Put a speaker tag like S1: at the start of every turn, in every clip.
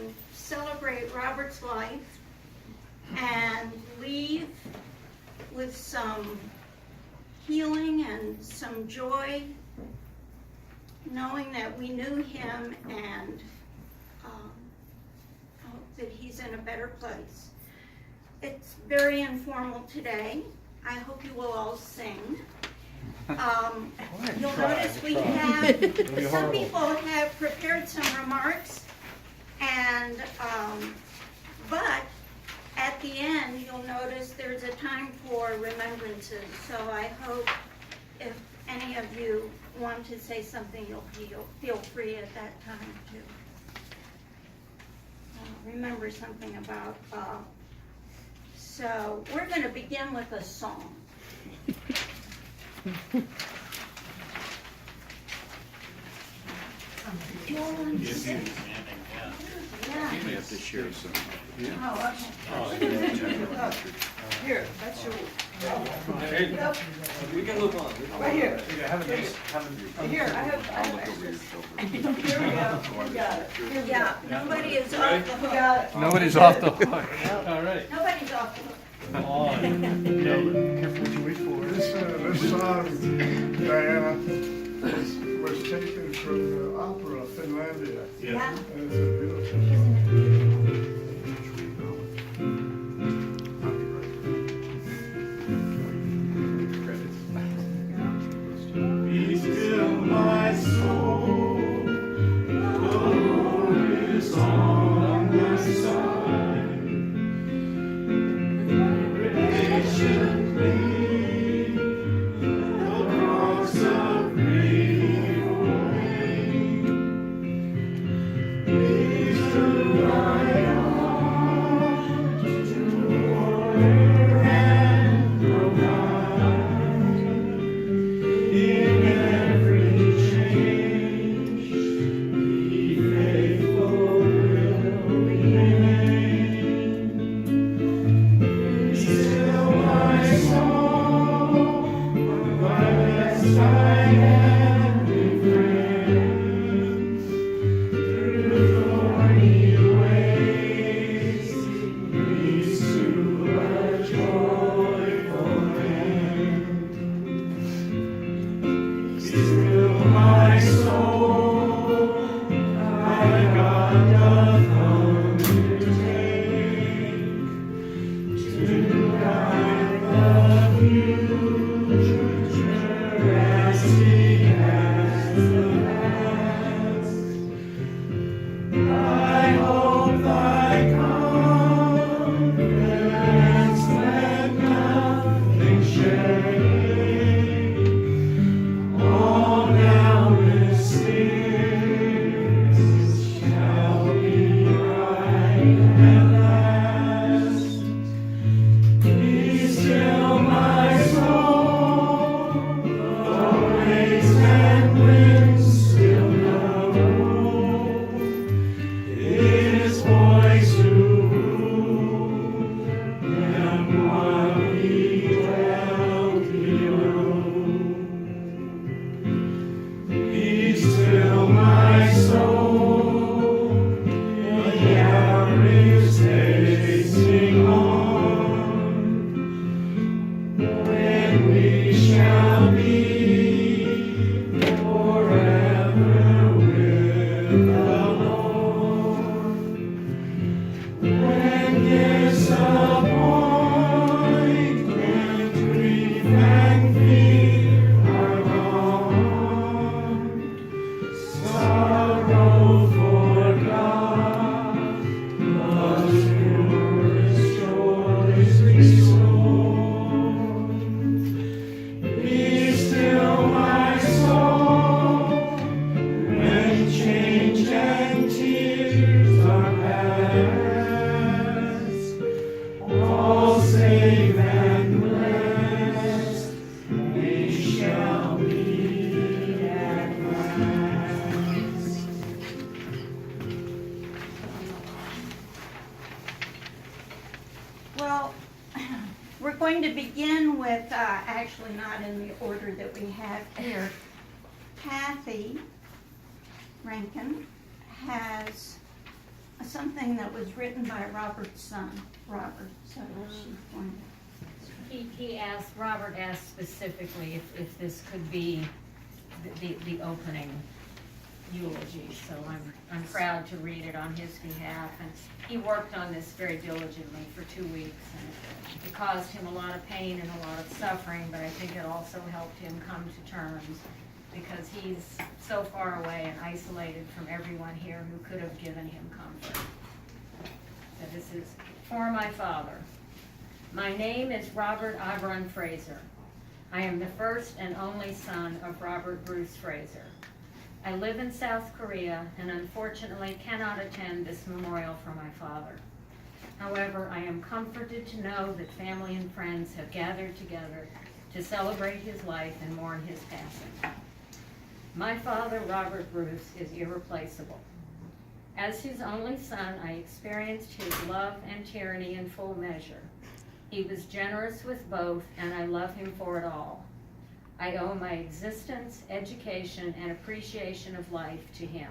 S1: and celebrate Robert's life and leave with some healing and some joy, knowing that we knew him and hope that he's in a better place. It's very informal today. I hope you will all sing. You'll notice we have, some people have prepared some remarks, and but at the end you'll notice there's a time for remembrances. So I hope if any of you want to say something, you'll feel free at that time to remember something about Bob. So we're going to begin with a song. Do you all want to sing? Yeah.
S2: You may have to share some.
S1: Oh, okay.
S3: Here, that's yours.
S4: We can look on.
S3: Right here. Here, I
S2: I'll
S3: have
S2: look over your
S3: extras.
S2: shoulder.
S3: Here we go. We got it. Here we
S1: Yeah, nobody is off the
S3: We
S1: hook.
S3: got it.
S5: Nobody's off the hook.
S4: All right.
S1: Nobody's off the hook.
S5: Careful what you wish for.
S6: This song, Diana, was taken from the opera Finlandia.
S1: Yeah.
S6: And it's a beautiful song.
S1: Isn't it beautiful?
S6: Be still my soul, the Lord is on my side. Patiently, the rocks of grief away. Please to ride on to water and provide. In every change, be faithful will remain. Be still my soul, my best I am friend. Through thorny ways, leads to a joyful end. Still my soul, my God doth undertake to guide the future as He has the past. I hope thy confidence let nothing shake. All now mistakes shall be right at last. Be still my soul, the waves and winds still know His voice to rule, and while we dwell below. Be still my soul, the hour is hasting on, when we shall be forever with the Lord. When disappointment, grief, and fear are gone, sorrow forgot, love's purest joys restored. Be still my soul, when change and tears are past, all safe and blessed, we shall be at last.
S1: Well, we're going to begin with, actually not in the order that we have here. Kathy Rankin has something that was written by Robert's son, Robert, so she's going
S2: Robert asked specifically if this could be the opening eulogy, so I'm proud to read it on his behalf. And he worked on this very diligently for 2 weeks, and it caused him a lot of pain and a lot of suffering, but I think it also helped him come to terms, because he's so far away and isolated from everyone here who could have given him comfort. So this is for my father. My name is Robert Abron Fraser. I am the first and only son of Robert Bruce Fraser. I live in South Korea and unfortunately cannot attend this memorial for my father. However, I am comforted to know that family and friends have gathered together to celebrate his life and mourn his passing. My father, Robert Bruce, is irreplaceable. As his only son, I experienced his love and tyranny in full measure. He was generous with both, and I love him for it all. I owe my existence, education, and appreciation of life to him.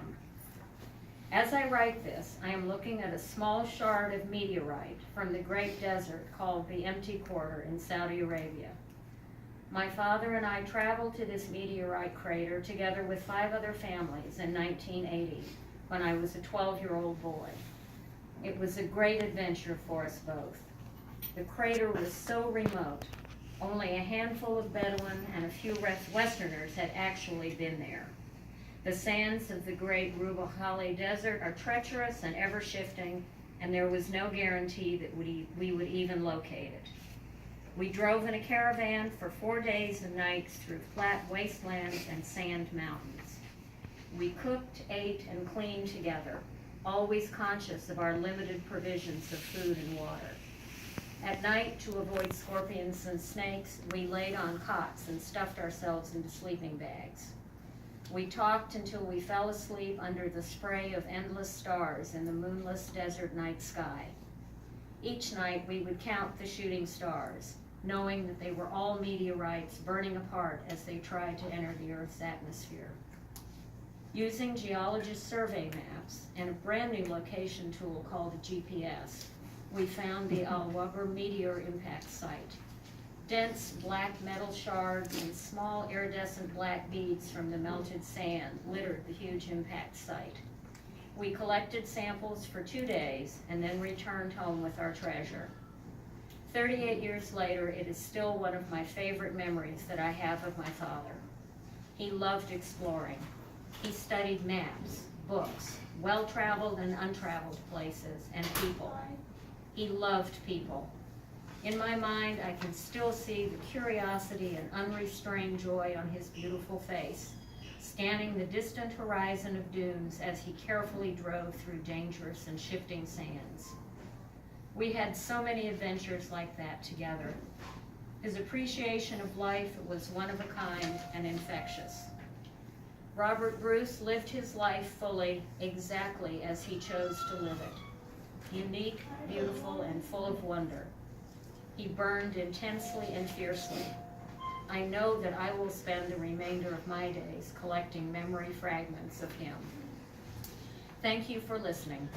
S2: As I write this, I am looking at a small shard of meteorite from the Great Desert called the Empty Quarter in Saudi Arabia. My father and I traveled to this meteorite crater together with 5 other families in 1980, when I was a 12-year-old boy. It was a great adventure for us both. The crater was so remote, only a handful of Bedouin and a few Westerners had actually been there. The sands of the great Rubah Desert are treacherous and ever-shifting, and there was no guarantee that we would even locate it. We drove in a caravan for 4 days and nights through flat wastelands and sand mountains. We cooked, ate, and cleaned together, always conscious of our limited provisions of food and water. At night, to avoid scorpions and snakes, we laid on cots and stuffed ourselves into sleeping bags. We talked until we fell asleep under the spray of endless stars in the moonless desert night sky. Each night, we would count the shooting stars, knowing that they were all meteorites burning apart as they tried to enter the Earth's atmosphere. Using geologist survey maps and a brand new location tool called a GPS, we found the Al-Wabr meteor impact site. Dense black metal shards and small iridescent black beads from the melted sand littered the huge impact site. We collected samples for 2 days and then returned home with our treasure. 38 years later, it is still one of my favorite memories that I have of my father. He loved exploring. He studied maps, books, well-traveled and untraveled places, and people. He loved people. In my mind, I can still see the curiosity and unrestrained joy on his beautiful face, scanning the distant horizon of dunes as he carefully drove through dangerous and shifting sands. We had so many adventures like that together. His appreciation of life was one of a kind and infectious. Robert Bruce lived his life fully, exactly as he chose to live it. Unique, beautiful, and full of wonder. He burned intensely and fiercely. I know that I will spend the remainder of my days collecting memory fragments of him. Thank you for listening.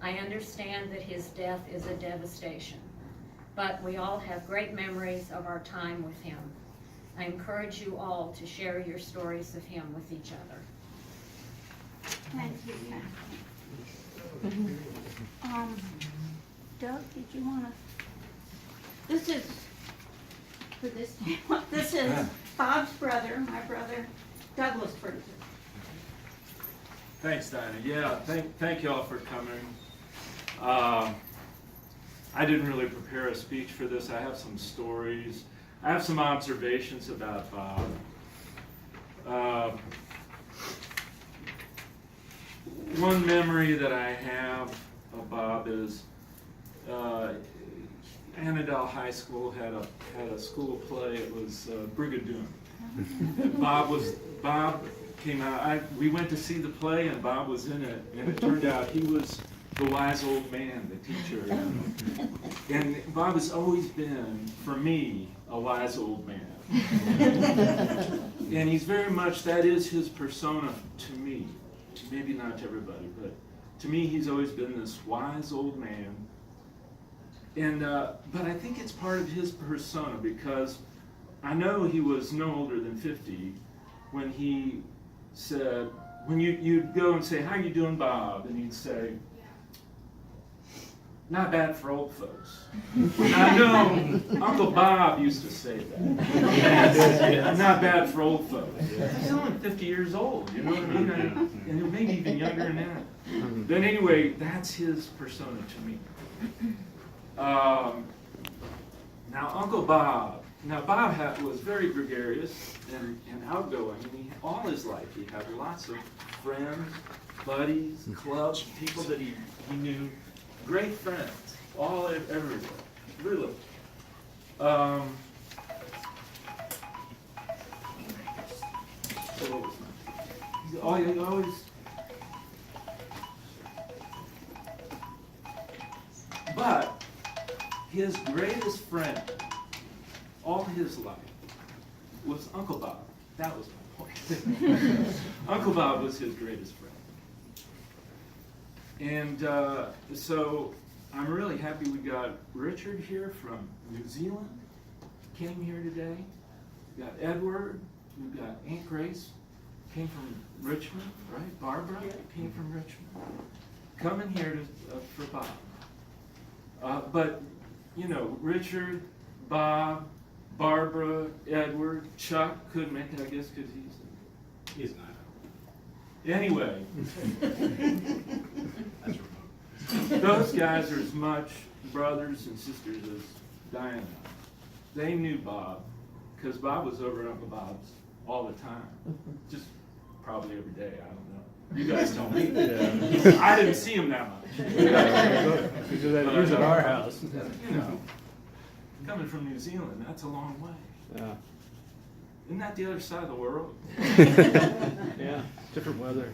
S2: I understand that his death is a devastation, but we all have great memories of our time with him. I encourage you all to share your stories of him with each other.
S1: Thank you, Kathy. Doug, did you want to? This is, for this time, this is Bob's brother, my brother, Douglas Fraser.
S4: Thanks, Dinah. Yeah, thank y'all for coming. I didn't really prepare a speech for this. I have some stories. I have some observations about Bob. One memory that I have of Bob is Annandale High School had a school play. It was Brigadoon. And Bob came out. We went to see the play, and Bob was in it. And it turned out he was the wise old man, the teacher. And Bob has always been, for me, a wise old man. And he's very much, that is his persona to me. Maybe not to everybody, but to me, he's always been this wise old man. And but I think it's part of his persona, because I know he was no older than 50 when he said, when you'd go and say, "How you doing, Bob?" and he'd say, "Not bad for old folks." And I know Uncle Bob used to say that. Not bad for old folks. He's only 50 years old, you know what I mean? And maybe even younger than that. But anyway, that's his persona to me. Now, Uncle Bob. Now, Bob was very gregarious and outgoing. I mean, all his life he had lots of friends, buddies, clubs, people that he knew. Great friends, all everywhere, really. So what was my? He always. But his greatest friend, all his life, was Uncle Bob. That was my point. Uncle Bob was his greatest friend. And so I'm really happy we got Richard here from New Zealand, came here today. We got Edward, we've got Aunt Grace, came from Richmond, right? Barbara came from Richmond. Coming here for Bob. But, you know, Richard, Bob, Barbara, Edward, Chuck couldn't make it, I guess, because he's not. Anyway, those guys are as much brothers and sisters as Diana. They knew Bob, because Bob was over at Uncle Bob's all the time. Just probably every day, I don't know. You guys tell me. Yeah. I didn't see him that much.
S6: Because he was at our house.
S4: You know, coming from New Zealand, that's a long way.
S6: Yeah.
S4: Isn't that the other side of the world?
S6: Yeah, different weather.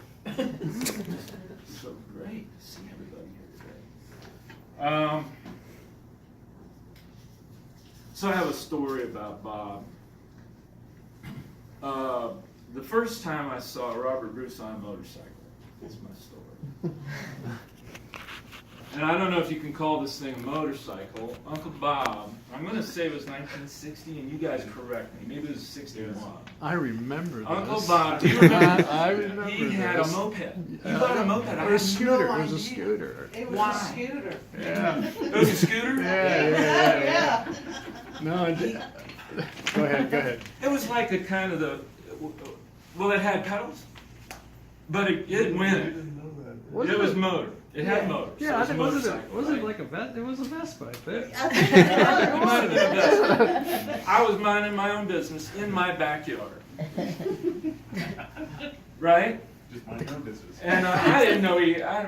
S4: So great to see everybody here today. So I have a story about Bob. The first time I saw Robert Bruce on a motorcycle is my story. And I don't know if you can call this thing a motorcycle. Uncle Bob, I'm going to say it was 1960, and you guys correct me. Maybe it was 61.
S6: I remember this.
S4: Uncle Bob, do you remember?
S6: I remember
S4: He had a
S6: this.
S4: moped. He bought a moped.
S6: Or a scooter. It was a scooter.
S3: It was
S4: Why?
S3: a scooter.
S6: Yeah.
S4: It was a scooter?
S6: Yeah. No, it did. Go ahead.
S4: It was like a kind of well, it had pedals, but it went. It was motor. It had motors.
S6: Yeah, I
S4: so
S6: think
S4: it was a
S6: wasn't
S4: motorcycle,
S6: it? Was it
S4: right?
S6: like a Vespa? It was a Vespa, I think.
S4: It might have been a Vespa. I was minding my own business in my backyard. Right?
S5: Just mind your own business.
S4: And I didn't know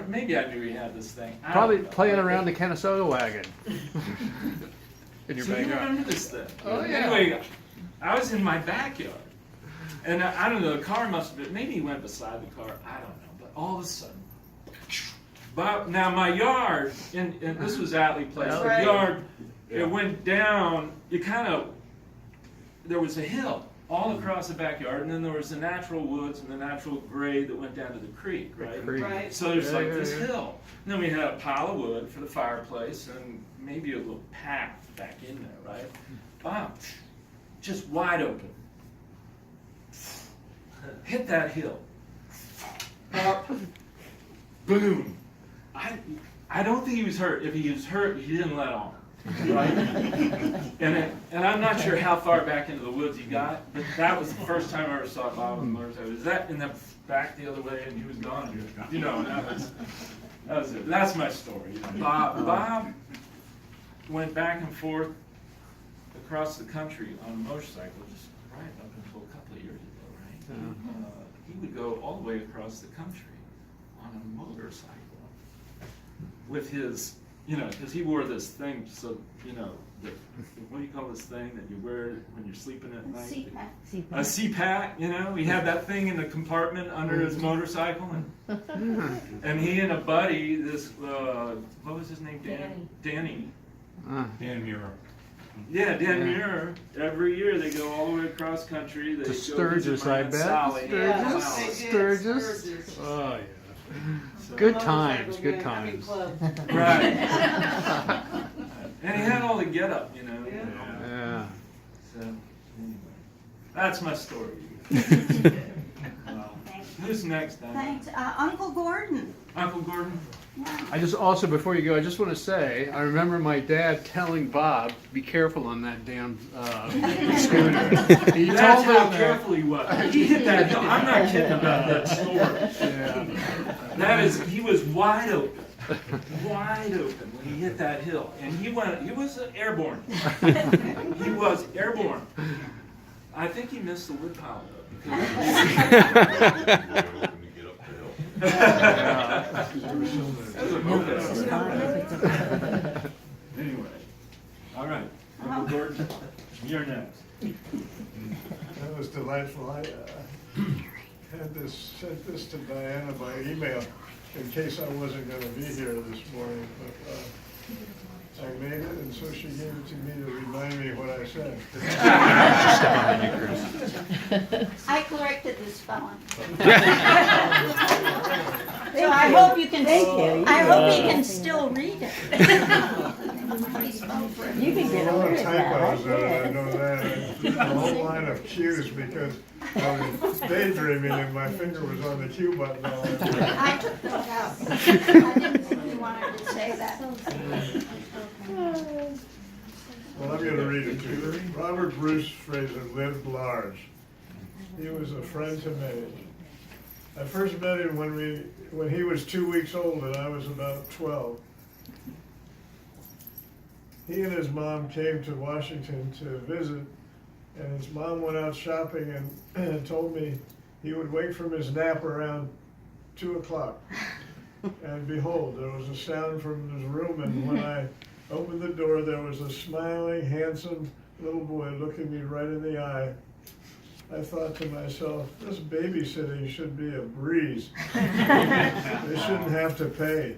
S4: maybe I knew he had this thing. I
S6: Probably
S4: don't know.
S6: playing around the Kennesaw wagon. In your
S4: So you
S6: backyard.
S4: remember this thing?
S6: Oh, yeah.
S4: Anyway, I was in my backyard. And I don't know, the car must have been, maybe he went beside the car, I don't know. But all of a sudden, but now my yard, and this was Atlee Place, the
S3: Right.
S4: yard, it went down, there was a hill all across the backyard, and then there was the natural woods and the natural grade that went down to the creek, right?
S3: Right.
S4: So there's
S6: Yeah,
S4: like
S6: yeah,
S4: this
S6: yeah.
S4: hill. And then we had a pile of wood for the fireplace and maybe a little path back in there, right? Wow, just wide open. Hit that hill. Up. Boom. I don't think he was hurt. If he was hurt, he didn't let on. Right? And I'm not sure how far back into the woods he got, but that was the first time I ever saw Bob on a motorcycle. Was that in the back the other way and he was gone? You know, that was it. That's my story. You know, Bob went back and forth across the country on a motorcycle just right up until a couple of years ago, right? He would go all the way across the country on a motorcycle with his, you know, because he wore this thing, so, you know, what do you call this thing that you wear when you're sleeping at night?
S1: CPAP.
S4: A CPAP, you know, he had that thing in the compartment under his motorcycle, and he and a buddy, this, what was his name? Danny.
S5: Dan Muir.
S4: Yeah, Dan Muir. Every year they go all the way across country. They
S6: To
S4: go
S6: Sturgis,
S4: visit my
S6: I
S4: Aunt
S6: bet.
S4: Sally.
S3: Yeah,
S6: Sturgis?
S3: they did,
S6: Sturgis?
S3: Sturgis.
S6: Oh,
S4: So-
S6: Good times, good times.
S4: Right. And he had all the get up, you know.
S6: Yeah.
S4: So, anyway, that's my story. Who's next, Diane?
S1: Thanks. Uncle Gordon.
S4: Uncle Gordon?
S6: I just also, before you go, I just want to say, I remember my dad telling Bob, be careful on that damn scooter. He
S4: That's
S6: told
S4: how
S6: him
S4: careful he was. He hit that hill. I'm not kidding about that story.
S6: Yeah.
S4: That is, he was wide open. Wide open when he hit that hill. And he was airborne. He was airborne. I think he missed the wood pile though. Anyway, all right, Uncle Gordon, you're next.
S7: That was delightful. I sent this to Diana by email in case I wasn't going to be here this morning, but I made it, and so she gave it to me to remind me what I said.
S1: I corrected this felon. So I hope you can, I hope he can still read it.
S8: You can get
S7: A lot
S8: away
S7: of
S8: with that.
S7: typos in it, I know that. A whole line of cues because I was daydreaming and my finger was on the cue button all the time.
S1: I took those out. I didn't think you wanted to say that.
S7: Well, I'm going to read it to you. Robert Bruce Fraser lived large. He was a friend to many. I first met him when he was 2 weeks old and I was about 12. He and his mom came to Washington to visit, and his mom went out shopping and told me he would wake from his nap around 2 o'clock. And behold, there was a sound from his room, and when I opened the door, there was a smiling, handsome little boy looking me right in the eye. I thought to myself, this babysitting should be a breeze. They shouldn't have to pay.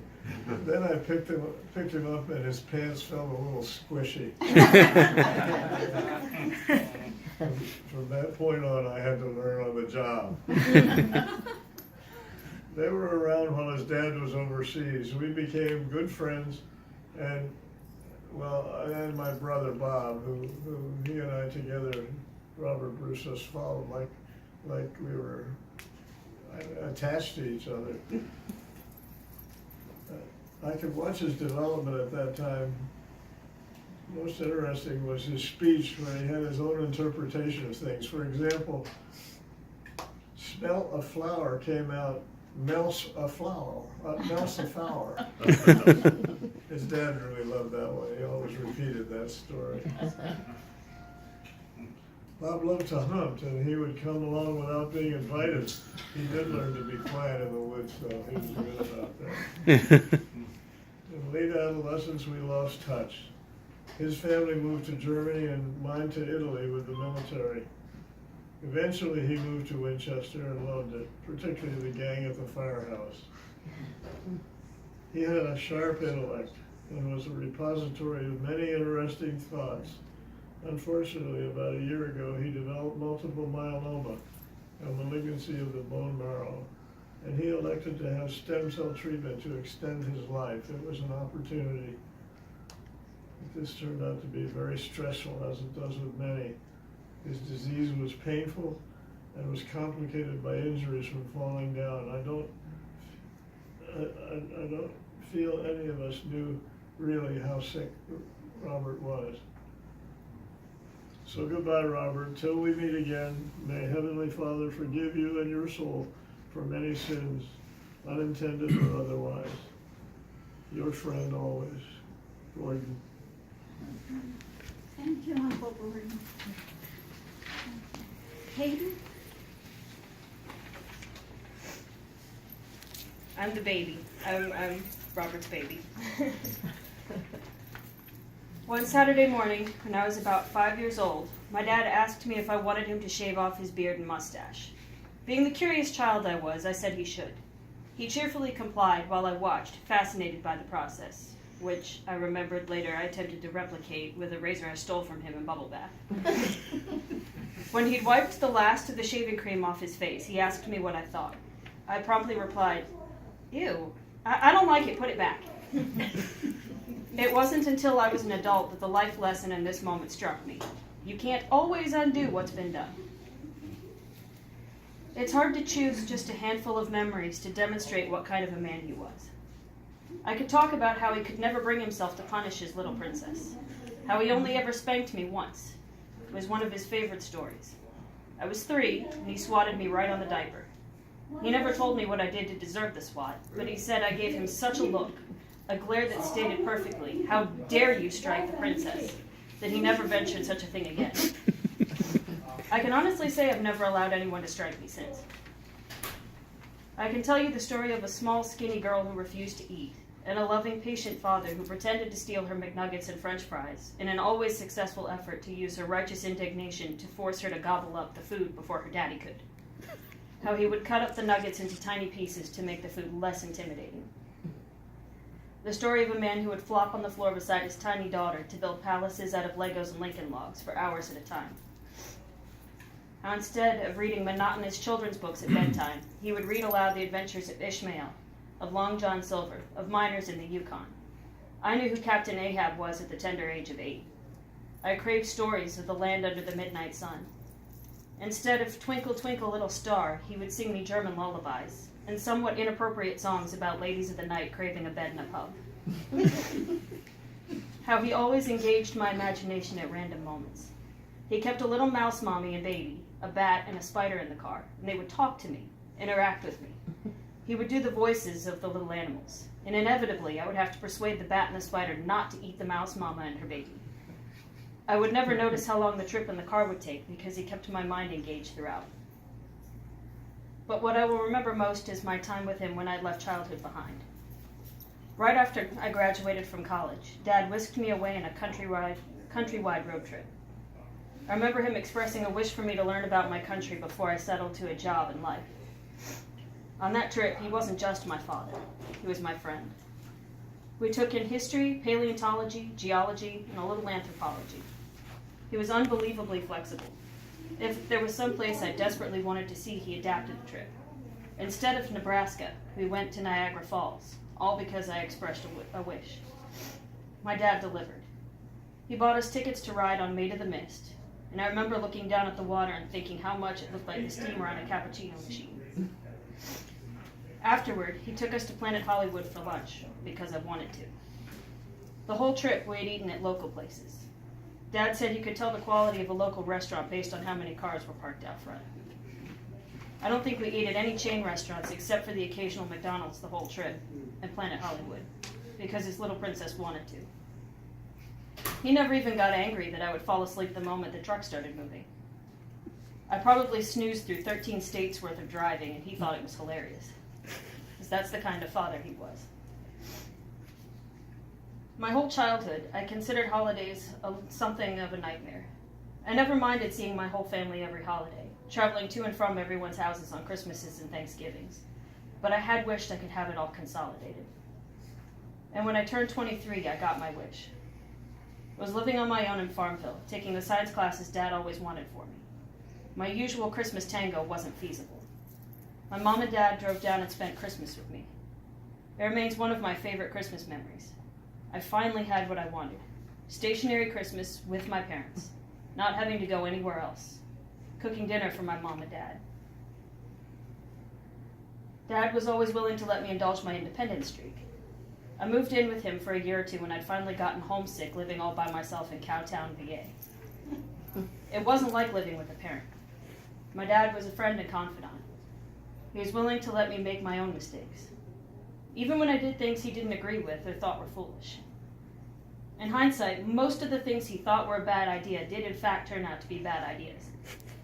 S7: Then I picked him up, and his pants felt a little squishy. From that point on, I had to learn on the job. They were around while his dad was overseas. We became good friends, and my brother Bob, who he and I together, Robert Bruce, us followed like we were attached to each other. I could watch his development at that time. Most interesting was his speech where he had his own interpretation of things. For example, smell a flower came out, melts a flower, melts a flower. His dad really loved that one. He always repeated that story. Bob loved to hunt, and he would come along without being invited. He did learn to be quiet in the woods, though. He was good about that. In late adolescence, we lost touch. His family moved to Germany and mine to Italy with the military. Eventually, he moved to Winchester and loved it, particularly the gang at the firehouse. He had a sharp intellect and was a repository of many interesting thoughts. Unfortunately, about a year ago, he developed multiple myeloma, a malignancy of the bone marrow, and he elected to have stem cell treatment to extend his life. It was an opportunity. This turned out to be very stressful, as it does with many. His disease was painful and was complicated by injuries from falling down. I don't feel any of us knew really how sick Robert was. So goodbye, Robert. Till we meet again, may Heavenly Father forgive you and your soul for many sins, unintended or otherwise. Your friend always, Gordon.
S1: Thank you, Uncle Gordon. Hayden?
S9: I'm the baby. I'm Robert's baby. One Saturday morning, when I was about 5 years old, my dad asked me if I wanted him to shave off his beard and mustache. Being the curious child I was, I said he should. He cheerfully complied while I watched, fascinated by the process, which I remembered later I attempted to replicate with a razor I stole from him in Bubble Bath. When he'd wiped the last of the shaving cream off his face, he asked me what I thought. I promptly replied, Ew. I don't like it. Put it back. It wasn't until I was an adult that the life lesson in this moment struck me. You can't always undo what's been done. It's hard to choose just a handful of memories to demonstrate what kind of a man he was. I could talk about how he could never bring himself to punish his little princess, how he only ever spanked me once. It was one of his favorite stories. I was 3, and he swatted me right on the diaper. He never told me what I did to deserve the swat, but he said I gave him such a look, a glare that stated perfectly, "How dare you strike the princess," that he never ventured such a thing again. I can honestly say I've never allowed anyone to strike me since. I can tell you the story of a small, skinny girl who refused to eat, and a loving, patient father who pretended to steal her McNuggets and French fries in an always successful effort to use her righteous indignation to force her to gobble up the food before her daddy could. How he would cut up the nuggets into tiny pieces to make the food less intimidating. The story of a man who would flop on the floor beside his tiny daughter to build palaces out of Legos and Lincoln Logs for hours at a time. How instead of reading monotonous children's books at bedtime, he would read aloud the adventures of Ishmael, of Long John Silver, of miners in the Yukon. I knew who Captain Ahab was at the tender age of 8. I craved stories of the land under the midnight sun. Instead of Twinkle, Twinkle, Little Star, he would sing me German lullabies and somewhat inappropriate songs about ladies of the night craving a bed in a pub. How he always engaged my imagination at random moments. He kept a little mouse mommy and baby, a bat and a spider in the car, and they would talk to me, interact with me. He would do the voices of the little animals, and inevitably I would have to persuade the bat and the spider not to eat the mouse mama and her baby. I would never notice how long the trip in the car would take because he kept my mind engaged throughout. But what I will remember most is my time with him when I'd left childhood behind. Right after I graduated from college, Dad whisked me away in a countrywide road trip. I remember him expressing a wish for me to learn about my country before I settled to a job and life. On that trip, he wasn't just my father, he was my friend. We took in history, paleontology, geology, and a little anthropology. He was unbelievably flexible. If there was some place I desperately wanted to see, he adapted the trip. Instead of Nebraska, we went to Niagara Falls, all because I expressed a wish. My dad delivered. He bought us tickets to ride on Maid of the Mist, and I remember looking down at the water and thinking how much it looked like the steamer on a cappuccino machine. Afterward, he took us to Planet Hollywood for lunch, because I wanted to. The whole trip, we had eaten at local places. Dad said you could tell the quality of a local restaurant based on how many cars were parked out front. I don't think we ate at any chain restaurants except for the occasional McDonald's the whole trip, and Planet Hollywood, because his little princess wanted to. He never even got angry that I would fall asleep the moment the truck started moving. I probably snoozed through 13 states worth of driving, and he thought it was hilarious, because that's the kind of father he was. My whole childhood, I considered holidays something of a nightmare. I never minded seeing my whole family every holiday, traveling to and from everyone's houses on Christmases and Thanksgivings, but I had wished I could have it all consolidated. And when I turned 23, I got my wish. I was living on my own in Farmville, taking the science classes Dad always wanted for me. My usual Christmas tango wasn't feasible. My mom and Dad drove down and spent Christmas with me. It remains one of my favorite Christmas memories. I finally had what I wanted. Stationary Christmas with my parents, not having to go anywhere else. Cooking dinner for my mom and Dad. Dad was always willing to let me indulge my independence streak. I moved in with him for a year or two when I'd finally gotten homesick living all by myself in Cowtown, VA. It wasn't like living with a parent. My dad was a friend and confidant. He was willing to let me make my own mistakes, even when I did things he didn't agree with or thought were foolish. In hindsight, most of the things he thought were a bad idea did in fact turn out to be bad ideas,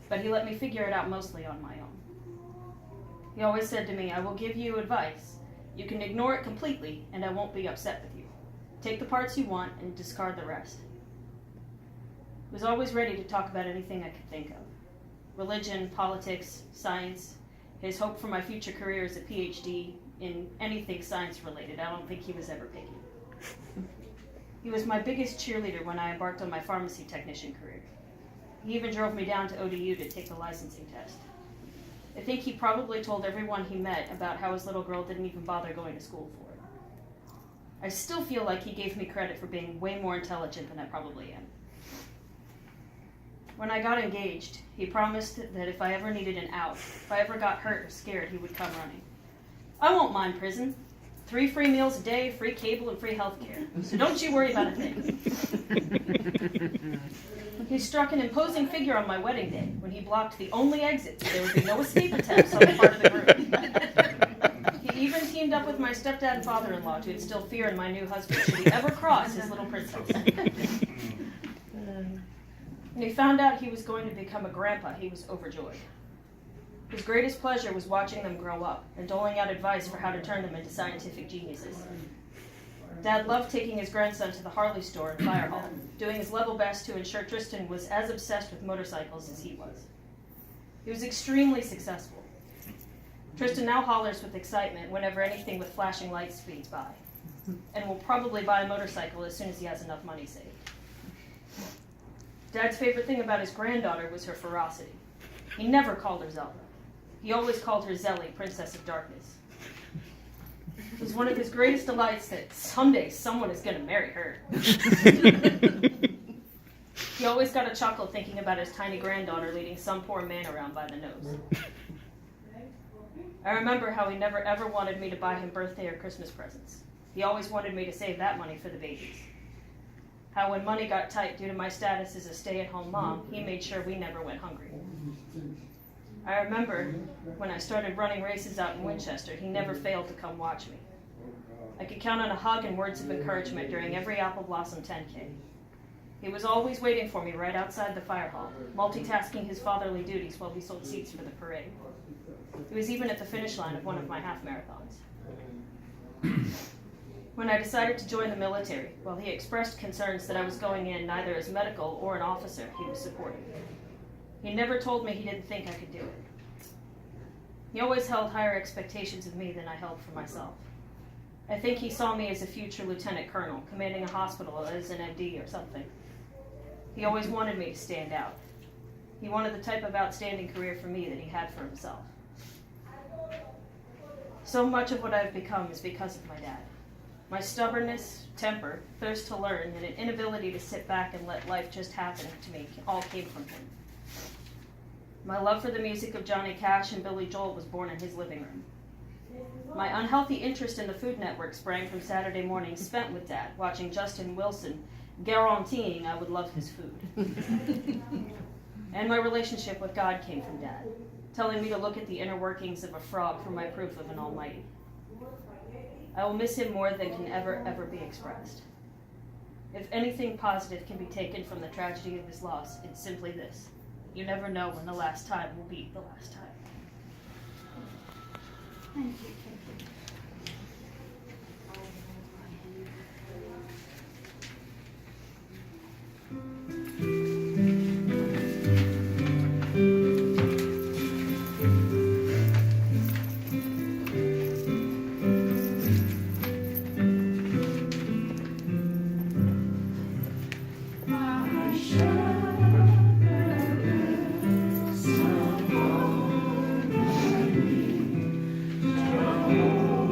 S9: but he let me figure it out mostly on my own. He always said to me, "I will give you advice. You can ignore it completely, and I won't be upset with you. Take the parts you want and discard the rest." He was always ready to talk about anything I could think of. Religion, politics, science, his hope for my future career as a PhD in anything science related. I don't think he was ever picky. He was my biggest cheerleader when I embarked on my pharmacy technician career. He even drove me down to ODU to take the licensing test. I think he probably told everyone he met about how his little girl didn't even bother going to school for it. I still feel like he gave me credit for being way more intelligent than I probably am. When I got engaged, he promised that if I ever needed an out, if I ever got hurt or scared, he would come running. I won't mind prison. 3 free meals a day, free cable, and free health care. So don't you worry about a thing. He struck an imposing figure on my wedding day when he blocked the only exit so there would be no escape attempts on the part of the group. He even teamed up with my stepdad and father-in-law to instill fear in my new husband should he ever cross his little princess. When he found out he was going to become a grandpa, he was overjoyed. His greatest pleasure was watching them grow up and doling out advice for how to turn them into scientific geniuses. Dad loved taking his grandson to the Harley store and fire hall, doing his level best to ensure Tristan was as obsessed with motorcycles as he was. He was extremely successful. Tristan now hollers with excitement whenever anything with flashing lights speeds by, and will probably buy a motorcycle as soon as he has enough money saved. Dad's favorite thing about his granddaughter was her ferocity. He never called her Zelda. He always called her Zelly, Princess of Darkness. It was one of his greatest delights that someday someone is going to marry her. He always got a chuckle thinking about his tiny granddaughter leading some poor man around by the nose. I remember how he never ever wanted me to buy him birthday or Christmas presents. He always wanted me to save that money for the babies. How when money got tight due to my status as a stay-at-home mom, he made sure we never went hungry. I remember when I started running races out in Winchester, he never failed to come watch me. I could count on a hug and words of encouragement during every Apple Blossom 10K. He was always waiting for me right outside the fire hall, multitasking his fatherly duties while we sold seats for the parade. He was even at the finish line of one of my half marathons. When I decided to join the military, while he expressed concerns that I was going in neither as medical or an officer, he was supportive. He never told me he didn't think I could do it. He always held higher expectations of me than I held for myself. I think he saw me as a future lieutenant colonel, commanding a hospital as an MD or something. He always wanted me to stand out. He wanted the type of outstanding career for me that he had for himself. So much of what I've become is because of my dad. My stubbornness, temper, thirst to learn, and an inability to sit back and let life just happen to me all came from him. My love for the music of Johnny Cash and Billy Joel was born in his living room. My unhealthy interest in the Food Network sprang from Saturday mornings spent with Dad, watching Justin Wilson guaranteeing I would love his food. And my relationship with God came from Dad, telling me to look at the inner workings of a frog for my proof of an almighty. I will miss him more than can ever be expressed. If anything positive can be taken from the tragedy of his loss, it's simply this. You never know when the last time will be the last time.
S1: Thank you, Kate.
S8: Oh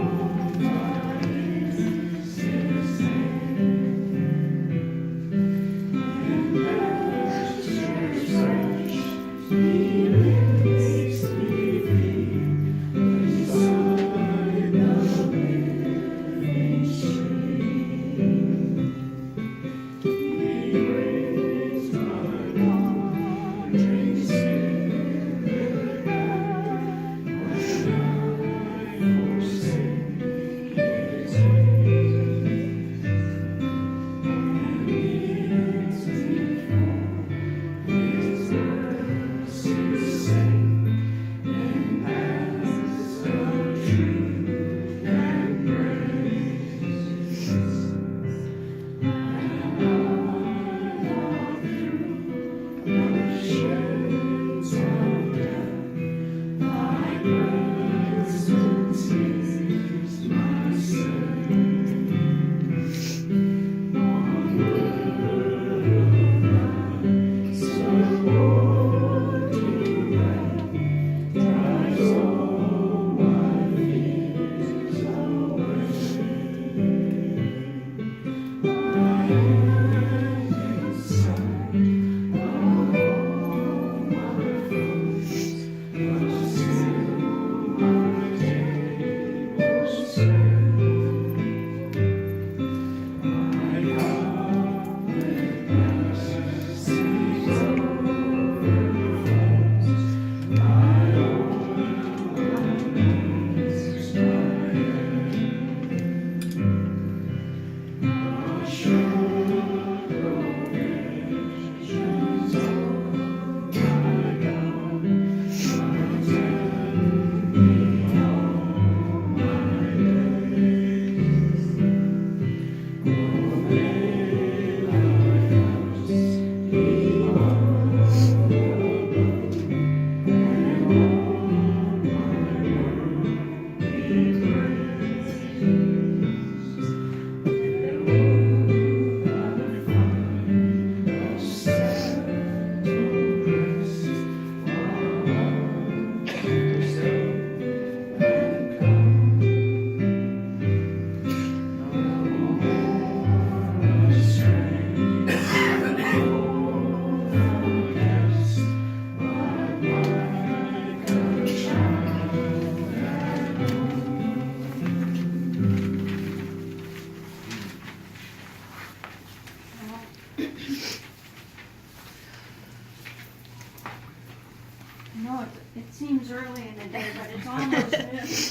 S1: No, it seems early in the day, but it's almost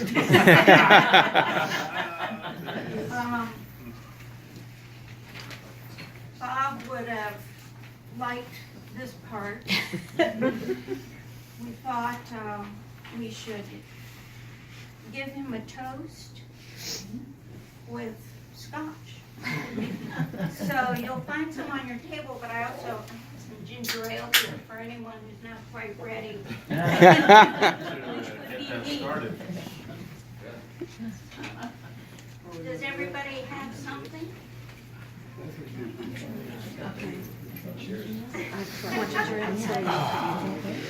S1: noon. Bob would have liked this part. We thought we should give him a toast with scotch. So you'll find some on your table, but I also have some ginger ale here for anyone who's not quite ready. Which would be me. Does everybody have something?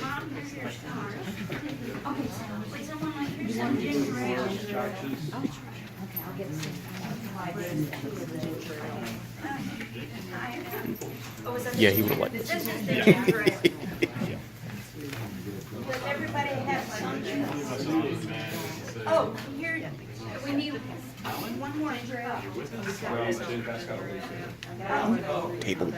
S1: Mom, here's your stars. Okay, would someone like, here's some ginger ale.
S8: Yeah, he would have liked
S1: This
S8: this.
S1: is the ginger ale. Does everybody have something? Oh, here, we need one more drink.
S8: Table.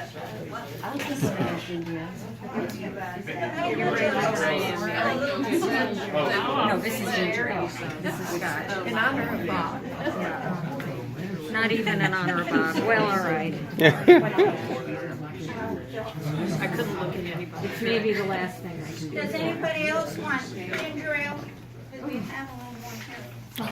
S2: No, this is ginger ale. This is scotch. In honor of Bob. Not even in honor of Bob. Well, all right. I couldn't look at anybody. It's maybe the last thing I can do.
S1: Does anybody else want ginger ale? Because we have a little more here.